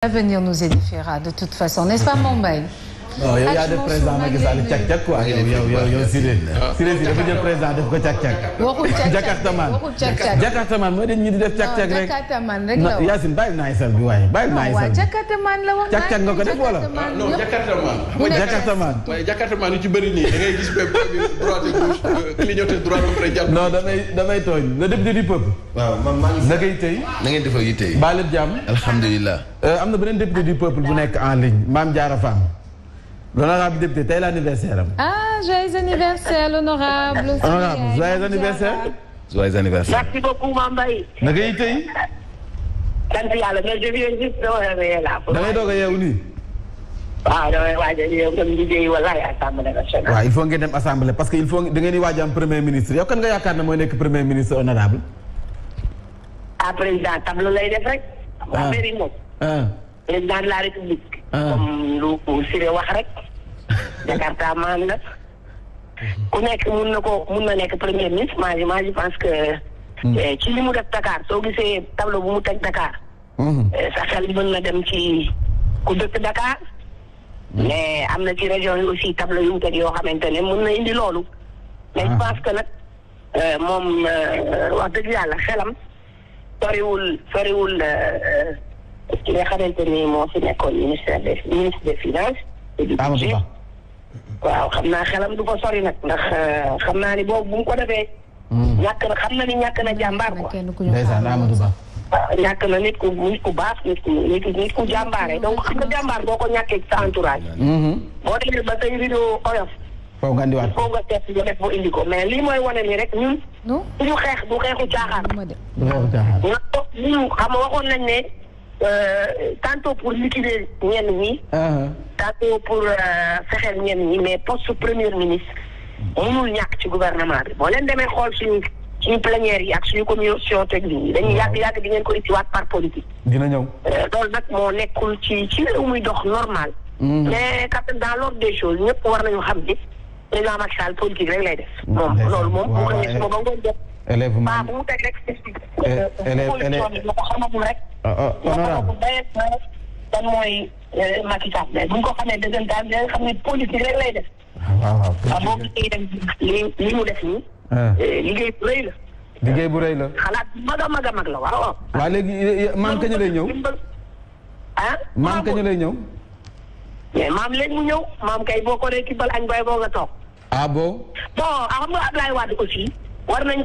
L'avenir nous édifiera de toute façon, n'est-ce pas Mbaye? non yow yaa def président Macky Sall càq-càq quoi yow Siré dafa jël président def ko càq-càq. waxul càq-càq Jakartaman Jakartaman mooy dañ ñi di def càq-càq rek. Jakartaman rek la wax Yacine bàyyi naay sal bi waaye bàyyi naay sal bi. Jakartaman la wax càq-càq nga ko def wala. non Jakartaman. Jakartaman waaye Jakartaman yu ci bëri nii da ngay gis même droite et gauche clignoté droite ba pare jàpp. non damay tooñ le député du peuple. waaw man maa ngi. na ngay tey. na ngeen defal yi tey. baal lépp jàmm. alhamdulilah. am na beneen député du peuple bu nekk en ligne Mame Diarra Fam. L'honorable député tey l'anniversaire am. Ah, joyeux anniversaire l'honorable. Honorable joyeux anniversaire. Joyeux anniversaire. Merci beaucoup Mbaye. na ngay tey. sant yàlla mais je viens juste de réveiller là. da ngay doog a yeewu nii. waaw damay waaj a yeewu comme liggéey walaay assemblée nationale. waaw il faut ngeen dem assemblée parce que il faut da ngeen di waaj am premier ministre yow kan nga yaakaar ne mooy nekk premier ministre honorable. ah président tableau lay def rek. ah affaire yi moom. président de la république. comme lu Siré wax rek. Jakarta maan la. ku nekk mun na nekk premier ministre je pense que. ci li mu def Dakar soo gisee tableau bu mu teg Dakar. sa xel mën na dem ci ku dëkk Dakar. mais am na ci région yi aussi tableau yu mu teg yoo xamante ne mën na indi loolu. mais je pense que nag moom wax dëgg yàlla xelam soriwul ki nga xamante ni moo fi nekkoon ministre des finances. et du budget waaw xam naa xelam du ko sori nag ndax xam naa ni boobu bu mu ko defee. xam na ni ñàkk na jàmbaar quoi. ndeysaan Amadou Ba. ñàkk na nit ku baax nit ku jàmbaare donc xam nga jàmbaar boo ko ñàkkee ci sa entourage. boo demee ba say vidéo oyof. foo nga andiwaat foo nga seet nga def ba indi ko mais lii mooy wane ni rek ñun. suñu xeex du xeexu caaxaan. ñun xam nga waxoon nañ ne tantôt pour liquider ñenn ñi. tantôt pour fexeel ñenn ñi mais poste premier ministre. mënul ñàkk ci gouvernement bi boo leen demee xool suñu plénière yi ak suñu commission technique yi dañuy yàgg di ngeen ko utiwaat par politique. dina ñëw. loolu nag moo nekkul ci réew muy dox normal. mais kat dans l'ordre des choses ñëpp war nañu xam ni président Macky Sall politique rek lay def. moom loolu moom bu ko ñëwee suba ba ngoon def. élève bu mu teg rek élève ko xamagul rek. honorable dan mooy Macky Sall mais bu ñu ko xamee dëggantaan dinañ xam ne politique rek lay def. waaw boo gisee dem li mu def nii. liggéey bu rëy la. liggéey bu rëy la. xalaat mag a mag la waaw. waaw léegi maam kañ lay ñëw. maam kañ lay ñëw. mais maam léegi mu ñëw maam kay boo ko dee ci bal añ bay boo nga toog. ah bon. xam nga Ablaye Wade aussi war nañ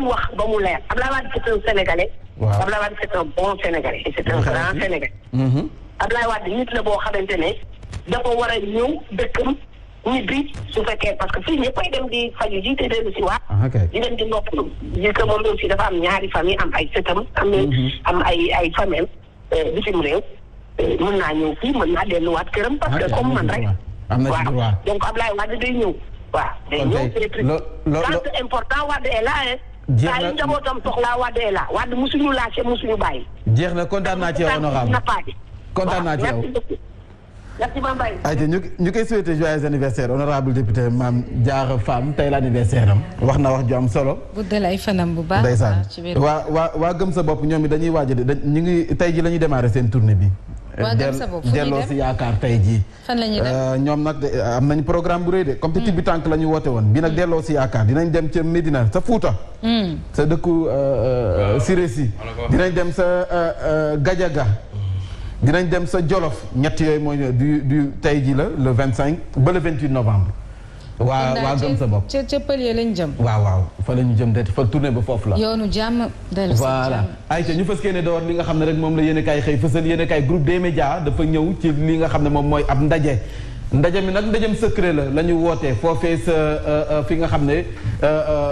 wax ba mu leer Ablaye Wade c'est un Sénégalais. waaw Ablaye Wade c'est un bon Sénégalais et c'est un grand Sénégalais. Ablaye Wade nit la boo xamante ne dafa war a ñëw dëkkam ñibbi su fekkee parce que fii ñëppay dem di faju ji te dellu si waat. di dem di noppalu. di que moom aussi dafa am ñaari famille am ay sëtam am ay famille bitim réew. mën naa ñëw fii mën naa delluwaat këram parce que comme man rek. am na ci droit donc Ablaye Wade day ñëw. waaw day ñëw c'est important Wade est là jeex saa yu njabootam soxlaa Wade est là Wade musuñu lâché musuñu bàyyi. jeex na kontaan naa ci yow honorable kontaan naa ci yow. merci Mbaye. ayca ñu koy souhaité joyeux anniversaire honorable député Mame Diarra Fam tey la anniversaire am wax na wax ju am solo. guddal ay fanam bu baax. ndeysaan waa gëm sa bopp ñoom it dañuy waaj ñu ngi tey ji la ñuy démarrer seen tournée bi. waa gëm sa bopp fu ñuy dem delloo si yaakaar tey jii. fan la ñuy dem ñoom nag am nañu programme bu rëy de. comme te Tibi Tànk la ñu woote woon bi nag delloo si yaakaar dinañ dem ca Médina sa Fuuta. sa dëkku Siré Si. dinañ dem sa Gajaga. dinañ dem sa Jolof ñett yooyu mooy du tey jii la le 25 ba le 28 novembre. waa gëm sa bopp ca Pël lañ jëm. waaw fa la ñu jëm de fa tournée ba foofu la. yoonu jàmm dellu si voilà ayca ñu fës kee door li nga xam ne rek moom la yéen a kaay xëy fësal yéen a kaay groupe des médias dafa ñëw ci li nga xam ne moom mooy ab ndaje. ndaje mi nag ndajem secret la ñu wootee foofee sa fi nga xam ne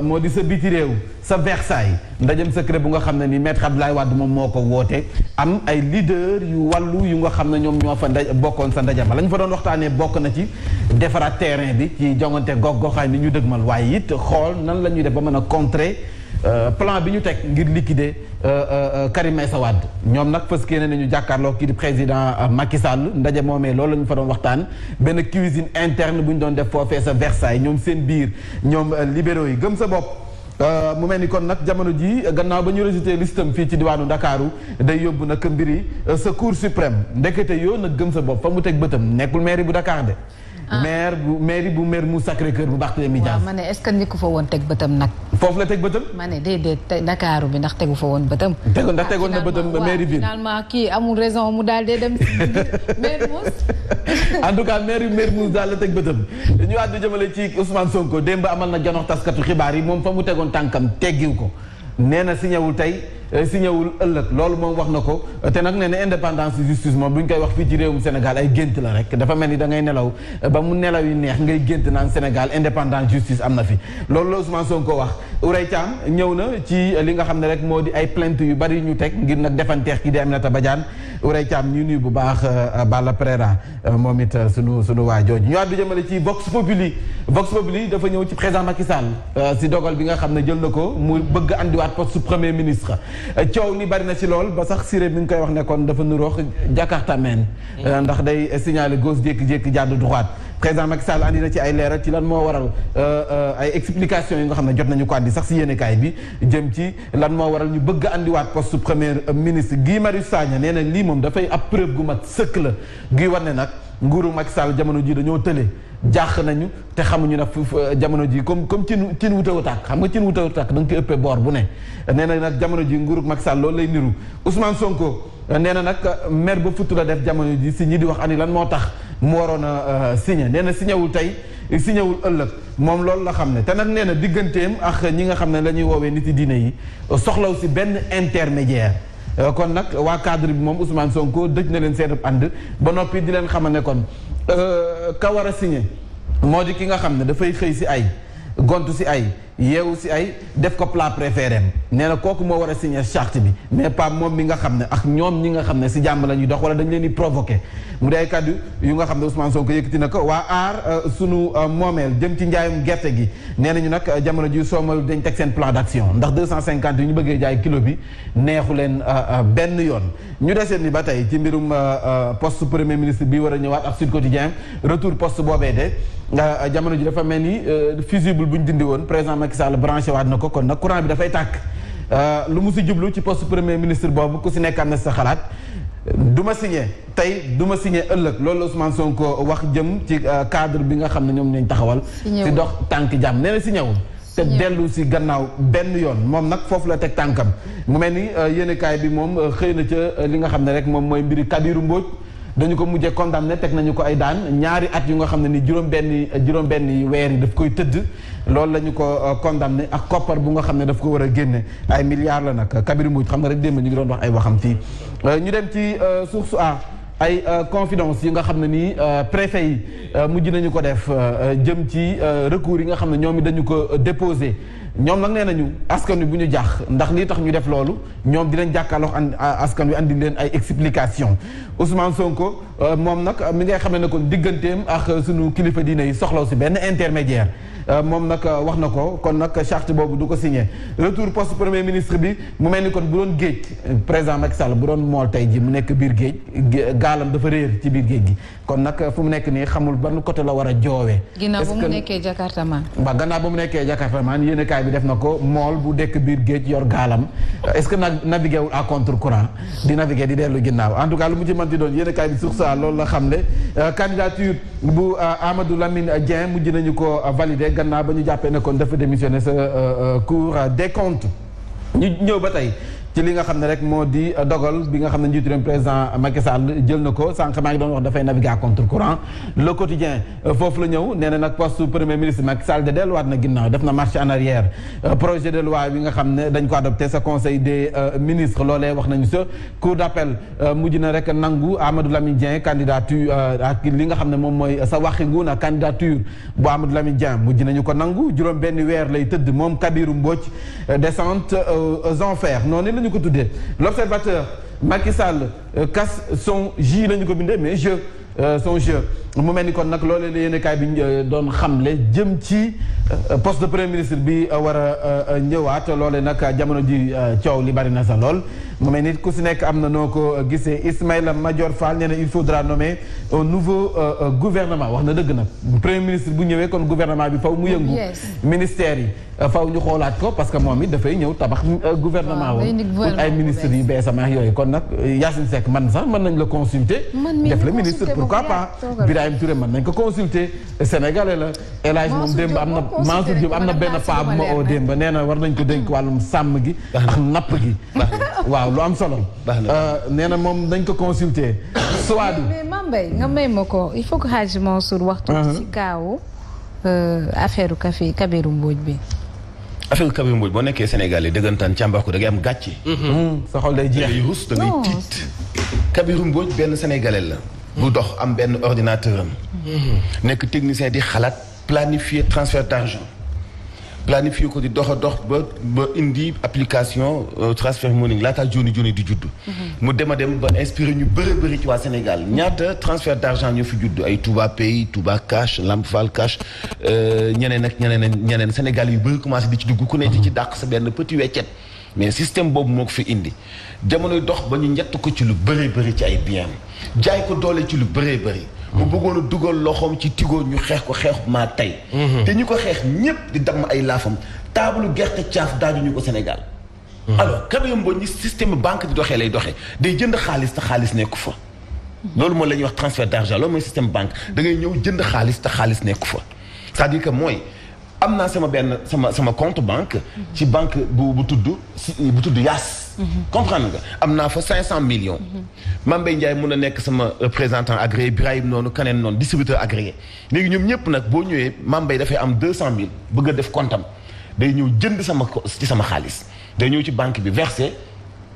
moo di sa biti réew sa Versailles ndajem secret bu nga xam ne ni maître Abdoulaye Wade moom moo ko woote am ay leader yu wàllu yu nga xam ne ñoom ñoo fa bokkoon sa ndaje ma la ñu fa doon waxtaanee bokk na ci defaraat terrain bi ci jongante gox-goxaay ni ñu dëgmal waaye it xool nan la ñuy def ba mën a contrer plan bi ñu teg ngir liquider Karim Meïssa Wade ñoom nag fës kéene nañu jàkkaarloo kii di président Macky Sall ndaje moomee loolu la ñu fa doon waxtaan benn cuisine interne bu ñu doon def foofee sa Versailles ñoom seen biir ñoom libéraux yi gëm sa bopp mu mel ni kon nag jamono ji gannaaw ba ñu rejeté listam fii ci diwaanu Ndakaaru day yóbbu nag mbiri sa Cour suprême ndekete yoo nag gëm sa bopp fa mu teg bëtam nekkul mairie bu Dakar de. mairie bu Mermoz Sacré-Cœur bu Barthélémy Dias. waaw ma ne est-ce que ni ko fa woon teg bëtam nag. foofu la teg bëtam. ma ne déedéet Ndakaaru bi ndax tegu fa woon bëtam. ndax tegoon na bëtam mairie bi finalement kii amul raison mu daal dee dem Mermoz. en tout cas mairie Mermoz daal la teg bëtam ñu àddu jëmale ci Ousmane Sonko démb amal na janox taskatu xibaar yi moom fa mu tegoon tànkam teggiw ko nee na signewul tey signewul ëllëg loolu moom wax na ko te nag nee na indépendance justice moom bu ñu koy wax fii ci réewum Sénégal ay gént la rek dafa mel ni da ngay nelaw ba mu nelaw yi neex ngay gént naan Sénégal indépendance justice am na fi loolu la Ousmane Sonko wax. Ourey Thiam ñëw na ci li nga xam ne rek moo di ay plainte yu bari ñu teg ngir nag defanteex ki di Aminata Badiane Ourey Thiam ñu nuyu bu baax Balla Prera moom it sunu waa jooju ñu àddu jëmale ci Vox Populi dafa ñëw ci président Macky Sall si dogal bi nga xam ne jël na ko mu bëgg andiwaat poste premier ministre coow li bari na ci lool ba sax Siré mi ngi koy wax ne kon dafa nuroox Jakarta men ndax day signaler gauche jékki-jékki jàdd droite président Macky Sall andi na ci ay leeral ci lan moo waral ay explications yi nga xam ne jot nañu ko andi sax si yéenekaay bi jëm ci lan moo waral ñu bëgg a andiwaat poste premier ministre Guy Marius Sagna nee na lii moom dafay ab preuve gu mat sëkk la guy war ne nag nguuru Macky Sall jamono ji dañoo tële jàq nañu te xamuñu nag jamono ji comme cin wutawu tàkk xam nga cin wutawu tàkk da nga koy ëppee boor bu ne nee na nag jamono ji nguuru Macky Sall loolu lay niru Ousmane Sonko nee na nag maire ba futu la def jamono ji si ñi di wax ani lan moo tax mu waroon a signé nee na signéwul tey signéwul ëllëg moom loolu la xam ne te nag nee na digganteem ak ñi nga xam ne la ñuy woowee nit yi diine yi soxlaw si benn intermédiaire kon nag waa cadre bi moom Ousmane Sonko dëj na leen seen ànd ba noppi di leen xamal ne kon ka war a signé moo di ki nga xam ne dafay xëy si ay gontu si ay yeewu si ay def ko plat préféré am nee na kooku moo war a signé charte bi mais pas moom mi nga xam ne ak ñoom ñi nga xam ne si jàmm la ñuy dox wala dañ leen di provoqué mu di ay kàddu yu nga xam ne Ousmane Sonko yëkkati na ko waa aar sunu moomeel jëm ci njaayum gerte gi nee nañu nag jamono ji soomal dañ teg seen plan d'action ndax 250 yu ñu bëggee jaay kilo bi neexu leen benn yoon ñu deseen ni ba tey ci mbirum poste premier ministre bi war a ñëwaat ak Sud Quotidien retour poste boobee de jamono ji dafa mel ni fusible bu ñu dindi woon président Macky Sall branché waat na ko kon nag courant bi dafay tàkk lu mu si jublu ci poste premier ministre boobu ku si nekk am na sa xalaat du ma signé tey du ma signé ëllëg loolu la Ousmane Sonko wax jëm ci cadre bi nga xam ne ñoom nañ taxawal si dox tànk jàmm nee na signé wul te dellu si gannaaw benn yoon moom nag foofu la teg tànkam mu mel ni yéenekaay bi moom xëy na ca li nga xam ne rek moom mooy mbiri Kabirou Mbodj dañu ko mujjee condamné teg nañu ko ay daan ñaari at yu nga xam ne ni juróom-benn weer yi daf koy tëdd loolu la ñu ko condamné ak koppar bu nga xam ne daf ko war a génne ay milliards la nag Kabirou Mbodj xam nga rek démb ñu ngi doon wax ay waxam fii ñu dem ci source a ay confidence yi nga xam ne nii préfet yi mujj nañu ko def jëm ci recours yi nga xam ne ñoom it dañu ko déposé ñoom nag nee nañu askan wi bu ñu jaax ndax lii tax ñu def loolu ñoom dinañ jàkkaarloo askan wi andi leen ay explication Ousmane Sonko moom nag mi ngay xam ne kon digganteem ak sunu kilifa diine yi soxlaw si benn intermédiaire moom nag wax na ko kon nag charte boobu du ko signé retour poste premier ministre bi mu mel ni kon bu doon géej président Macky Sall bu doon mool tey ji mu nekk biir géej gaalam dafa réer ci biir géej gi kon nag fu mu nekk nii xamul ban côté la war a joowee. ginnaaw ba mu nekkee Jakarta man. ba gannaaw ba mu nekkee Jakarta man yéen kaay bi def na ko mool bu dekk biir géej yor gaalam est-ce que navigué wul à contre courant di navigué di dellu ginnaaw en tout cas lu mu ci mënti doon yéen kaay bi sur ça loolu la xam ne candidature bu Amadou Lamine Dieng mujj nañu ko validé gannaaw ba ñu jàppee ne kon dafa démissionné sa Cour des comptes ñu ñëw ba tey ci li nga xam ne rek moo di dogal bi nga xam ne njiitu réew président Macky Sall jël na ko sànq maa ngi doon wax dafay naviguer à contre courant le quotidien foofu la ñëw nee na nag poste premier ministre Macky Sall de delluwaat na ginnaaw def na marche en arrière projet de loi bi nga xam ne dañ ko adopté sa conseil des ministres loolee wax nañu sa cour d'appel mujj na rek nangu Amadou Lamine Dieng candidature ak li nga xam ne moom mooy sa waxi nguuna candidature bu Amadou Lamine Dieng mujj nañu ko nangu juróom benn weer lay tëdd moom Kabirou Mbodj descente aux enfers noonu la ñu ko tuddee l'observateur Macky Sall casse son J la ñu ko bindee mais son jeu mu mel ni kon nag loolee la yéenekaay bi doon xamle jëm ci poste de premier ministre bi war a ñëwaat loolee nag jamono ji coow li bari na sa lool mu mel ni ku si nekk am na noo ko gisee Ismaïla Madior Fall nee na il faudra nommer un nouveau gouvernement wax na dëgg nag premier ministre bu ñëwee kon gouvernement bi faw mu yëngu ministère yi faw ñu xoolaat ko parce que moom it dafay ñëw tabax gouvernement woon ay ministres yu bees sama yooyu kon nag Yacine Seck man sax mën nañ la consulter def la ministre pourquoi pas Birahim Touré mën nañ ko consulter sénégalais la El Hadj moom démb am na Mansour Diop am na benn paa bu ma oo démb nee na war nañ ko dénk wàllum sàmm gi ak napp gi waaw lu am solo nee na moom dañ ko consulter Souadou mais Mambay nga may ma ko il faut que Hadj Mansour waxtu ci kaawu affaire Kabirou Mbodj bi affaire Kabirou Mbodj boo nekkee Sénégal yi dëggantaan càmbar ko da ngay am gàcce sa xol day jeex ngay rus da ngay tiit Kabirou Mbodj benn sénégalais la bu dox am benn ordinateur am nekk technicien di xalaat planifier transfert d'argent planifier ko di dox a dox ba indi application transfert money laataa joni di judd mu dem a dem ba inspiré ñu bëri ci waa Sénégal ñaata transfert d'argent ñoo fi judd ay Touba Pay Touba Cash Lamp Fall Cash ñeneen Sénégal yu bëri commencé di ci dugg ku ne di ci dàq sa benn petit weccet mais système boobu moo ko fi indi jamonoy dox ba ñu njett ko ci lu bëri ci ay biens jaay ko doole ci lu bëri mu bëggoon a dugal loxoom ci Tigo ñu xeex ko xeexu maa tey te ñu ko xeex ñépp di damm ay laafam taabalu gerte caaf daaju ñu ko Sénégal alors Kabirou Mbodj ni système banque di doxee lay doxee day jënd xaalis te xaalis nekku fa loolu mooy la ñuy wax transfert d'argent loolu mooy système banque da ngay ñëw jënd xaalis te xaalis nekku fa c'est-à-dire que mooy am naa sama compte banque ci banque bu tudd Yaas comprendre nga am naa fa 500 millions Mame Mbaye Ndiaye mun a nekk sama représentant agréé Birahim noonu kaneen noonu distributeur agréé léegi ñoom ñëpp nag boo ñëwee Mame Mbaye dafay am 200 000 bëgg a def compte am day ñëw jënd sama xaalis day ñëw ci banque bi versé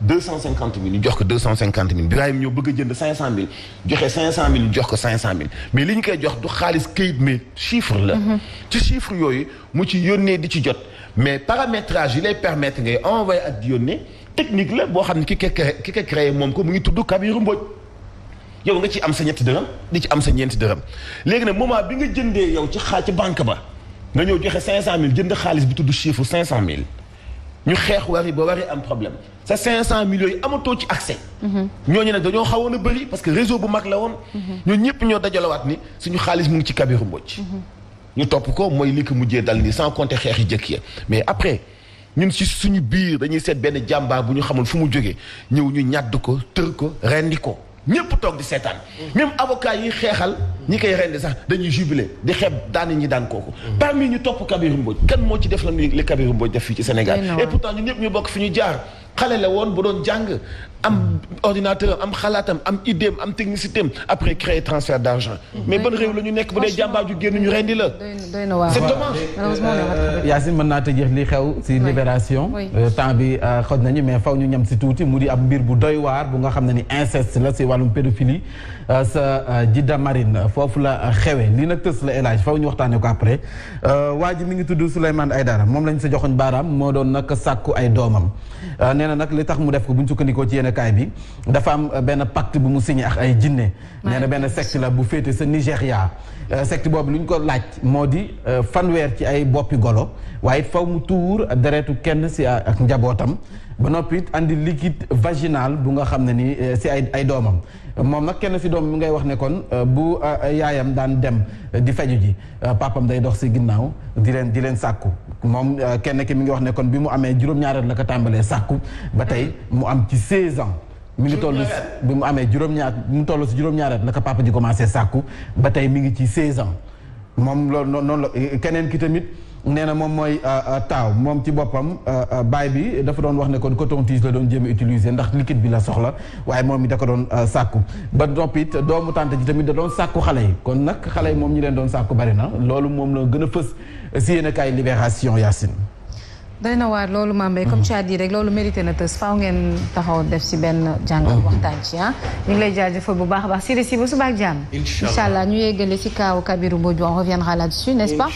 250 000 ñu jox ko 250 000 Birahim ñëw bëgg a jënd 500 000 joxe 500 000 ñu jox ko 500 000 mais li ñu koy jox du xaalis këyit mais chiffre la ci chiffre yooyu mu ci yónnee di ci jot mais paramétrage yi lay permettre ngay envoyé ak di yónnee technique la boo xam ne ki ko créé moom ko mu ngi tudd Kabirou Mbodj yow nga ci am sa ñetti dërëm di ci am sa ñeenti dërëm léegi nag moment bi nga jëndee yow ci banque ba nga ñëw joxe 500 000 jënd xaalis bi tudd chiffre 500 000 ñu xeex wari am problème sa 500 millions yi amatoo ci accès ñooñu nag dañoo xawoon a bëri parce que réseau bu mag la woon ñoo ñëpp ñoo dajalawaat ni suñu xaalis mu ngi ci Kabirou Mbodj ñu topp ko mooy li ko mujjee dal ni sans compter xeex yi jëkk ya mais après ñun ci suñu biir dañuy seet benn jàmbaar bu ñu xamul fu mu jógee ñëw ñu ñàdd ko tër ko rendi ko ñëpp toog di seetaan même avocat yi xeexal ñi koy rendi sax dañuy jubilé di xeeb daani ñi daan kooku parmi ñu topp Kabirou Mbodj kan moo ci def la li Kabirou Mbodj def fii ci Sénégal et pourtant ñun ñëpp ñu bokk fi ñu jaar xale la woon bu doon jàng am ordinateur am xalaatam am idéem am technicité am après créer transfert d'argent mais ban réew la ñu nekk bu dee jàmbaar ju génn ñu rendi la c'est dommage Yacine mën naa tëjeex li xew si Libération temps bi xoj nañu mais faw ñu ñam si tuuti mu di ab mbir bu doy waar bu nga xam ne ni inceste la si wàllum pédophilie sa Jidda Marine foofu la xewe lii nag tës la élage faw ñu waxtaane ko après waa ji mi ngi tudd Souleymane Aydara moom lañ sa joxoñ baaraam moo doon nag sàkku ay doomam nee na nag li tax mu def ko bu ñu sukkandikoo ci yenn kaay bi dafa am benn pacte bu mu signé ak ay jinne nee na benn secte la bu féete sa Nigéria secte boobu lu ñu ko laaj moo di fanweer ci ay boppi golo waaye it faw mu tuur deretu kenn si ak njabootam ba noppi it andi liquide vaginal bu nga xam ne ni si ay doomam moom nag kenn si doom mi ngay wax ne kon bu yaayam daan dem di feju ji papam day dox si ginnaaw di leen sàkku moom kenn ki mi ngi wax ne kon bi mu amee juróom-ñaareel la ko tàmbalee sàkku ba tey mu am ci 16 ans mi ngi toll bi mu amee toll si juróom-ñaareel la ko papa ji commencé sàkku ba tey mi ngi ci 16 ans moom loolu noonu la keneen ki tamit nee na moom mooy taaw moom ci boppam baay bi dafa doon wax ne kon coton-tige la doon jéem a utiliser ndax liquide bi la soxla waaye moom mi da ko doon sàkku ba noppi it doomu tante ji tamit da doon sàkku xale yi kon nag xale yi moom ñi leen doon sàkku bari na loolu moom la gën a fës si yéen a kaay Libération Yacine. doy na waar loolu Mame Mbaye comme tu as dit rek loolu mérité na tës faaw ngeen taxaw def si benn jàngat waxtaan ci ñu ngi lay jaajëfal bu baax a baax si ba suba ak jàmm incha allah ñu yeggale si kaawu Kabirou Mbodj on reviendra là-dessus n'est-ce pas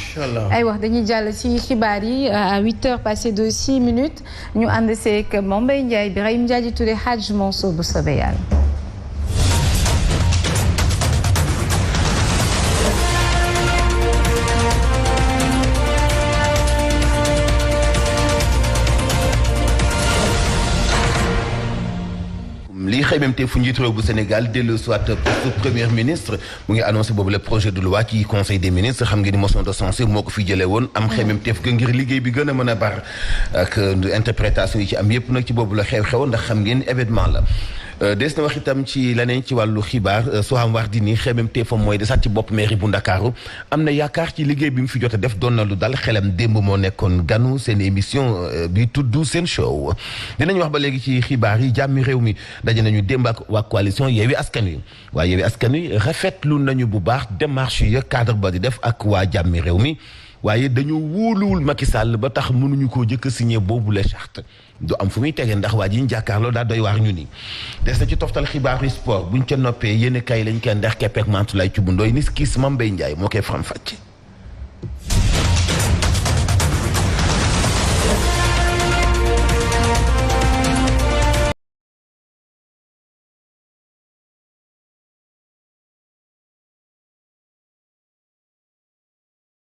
ay wax dañuy jàll si xibaar yi à 8h passé de 6 minutes ñu ànd seeg Mame Mbaye Ndiaye Birahim Ndiaye Touré Hadj Mansour bu soobee yàlla xëymemte fu njiit réew bu Sénégal dellu soit poste premier ministre mu ngi annoncé boobu le projet de loi ci conseil des ministres xam ngeen ni motion de censure moo ko fi jëlee woon am xëymemteef ga ngir liggéey bi gën a mën a bar ak interprétation yi ci am yépp nag ci boobu la xew-xew ndax xam ngeen événement la des na wax itam ci leneen ci wàllu xibaar Soham Wardini xëymemteefam mooy desaat ci bopp mairie bu Ndakaaru am na yaakaar ci liggéey bi mu fi jot a def doon na lu dal xelam démb moo nekkoon ganu seen émission bi tudd seen show dinañ wax ba léegi ci xibaar yi jàmmi réew mi daje nañu démb ak waa coalition Yewwi Askan Wi waa Yewwi Askan Wi rafetlu nañu bu baax démarche ya cadre ba di def ak waa jàmmi réew mi waaye dañoo wóoluwul Macky Sall ba tax mënuñu koo jëkk a signé boobu la charte du am fu muy tegee ndax waa ji ñu jàkkaarloo daa doy waar ñu ni des na ci toftal xibaaru sport buñ ca noppee yéen kay lañ koy ndex keppeek Mantoulaye Thioub Ndoye ni skis Mame Mbaye Ndiaye moo koy faram-fàcce